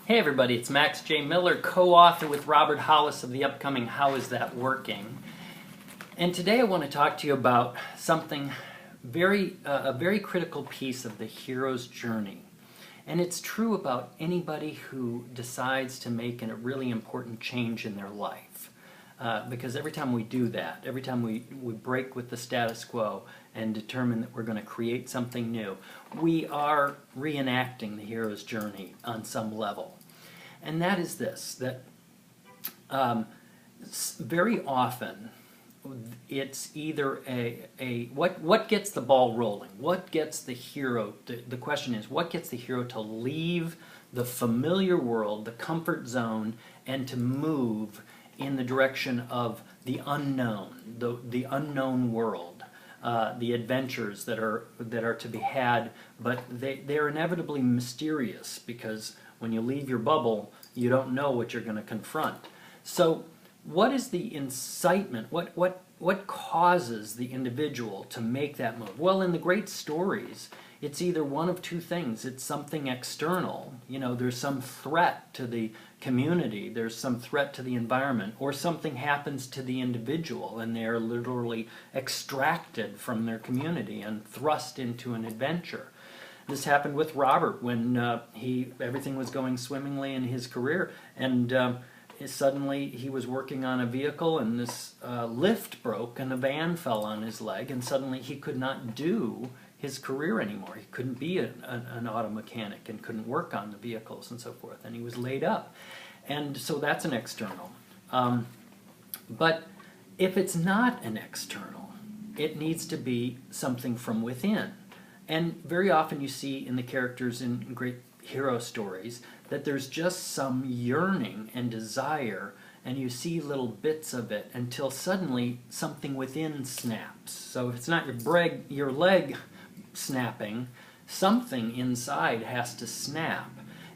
Hey everybody, it's Max J. Miller, co-author with Robert Hollis of the upcoming How Is That Working? And today I want to talk to you about something a very critical piece of the hero's journey. And it's true about anybody who decides to make a really important change in their life. Because every time we do that, every time we break with the status quo and determine that we're going to create something new, we are reenacting the hero's journey on some level. And that is this, that very often it's either what gets the ball rolling, what gets the hero, the question is, what gets the hero to leave the familiar world, the comfort zone, and to move in the direction of the unknown, the unknown world, the adventures that are to be had, but they're inevitably mysterious because when you leave your bubble, you don't know what you're going to confront. So what is the incitement? What causes the individual to make that move? Well, in the great stories, it's either one of two things. It's something external. You know, there's some threat to the community, there's some threat to the environment, or something happens to the individual and they're literally extracted from their community and thrust into an adventure. This happened with Robert when everything was going swimmingly in his career, and suddenly he was working on a vehicle and this lift broke and a van fell on his leg, and suddenly he could not do his career anymore. He couldn't be an auto mechanic and couldn't work on the vehicles and so forth, and he was laid up. And so that's an external. But if it's not an external, it needs to be something from within. And very often you see in the characters in great hero stories that there's just some yearning and desire, and you see little bits of it until suddenly something within snaps. So if it's not your leg snapping, something inside has to snap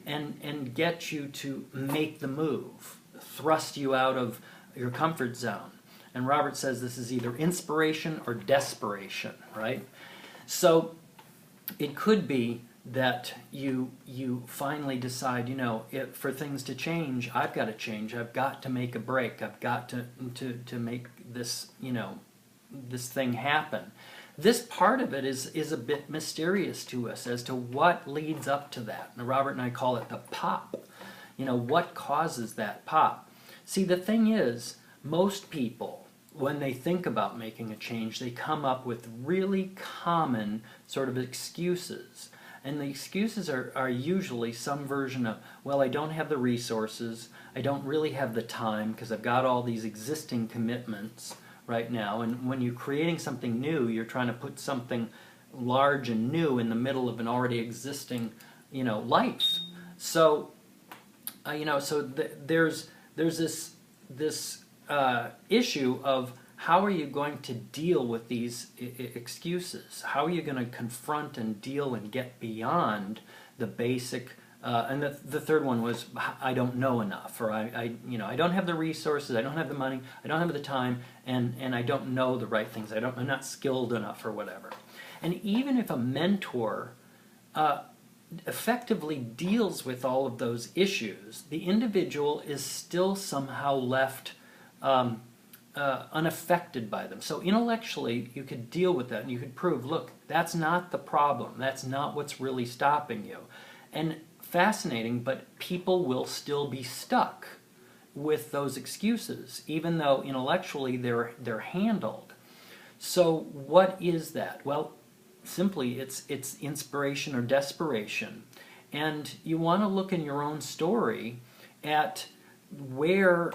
and get you to make the move, thrust you out of your comfort zone. And Robert says this is either inspiration or desperation, right? So it could be that you finally decide, you know, for things to change, I've got to change. I've got to make a break. I've got to make this, you know, this thing happen. This part of it is a bit mysterious to us as to what leads up to that. Now, Robert and I call it the pop. You know, what causes that pop? See, the thing is, most people, when they think about making a change, they come up with really common sort of excuses. And the excuses are usually some version of, well, I don't have the resources, I don't really have the time because I've got all these existing commitments right now. And when you're creating something new, you're trying to put something large and new in the middle of an already existing, you know, life. So, there's this issue of how are you going to deal with these excuses? How are you going to confront and deal and get beyond the basic? And the third one was, I don't know enough, or I don't have the resources, I don't have the money, I don't have the time, and I don't know the right things. I'm not skilled enough, or whatever. And even if a mentor effectively deals with all of those issues, the individual is still somehow left unaffected by them. So intellectually, you could deal with that and you could prove, look, that's not the problem. That's not what's really stopping you. And fascinating, but people will still be stuck with those excuses, even though intellectually they're handled. So what is that? Well, simply it's inspiration or desperation. And you want to look in your own story at where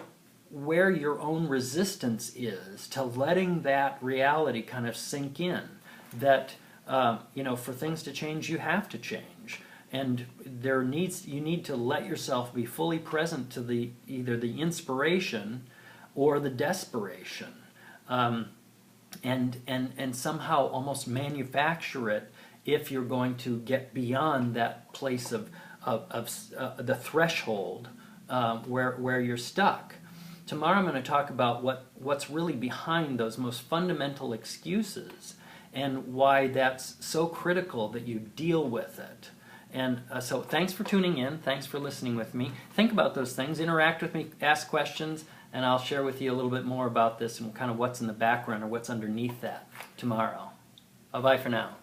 your own resistance is to letting that reality kind of sink in, that for things to change, you have to change, and you need to let yourself be fully present to either the inspiration or the desperation, and somehow almost manufacture it if you're going to get beyond that place of the threshold where you're stuck. Tomorrow I'm going to talk about what's really behind those most fundamental excuses and why that's so critical that you deal with it And so thanks for tuning in. Thanks for listening with me. Think about those things. Interact with me. Ask questions. And I'll share with you a little bit more about this and kind of what's in the background or what's underneath that tomorrow. Bye-bye for now.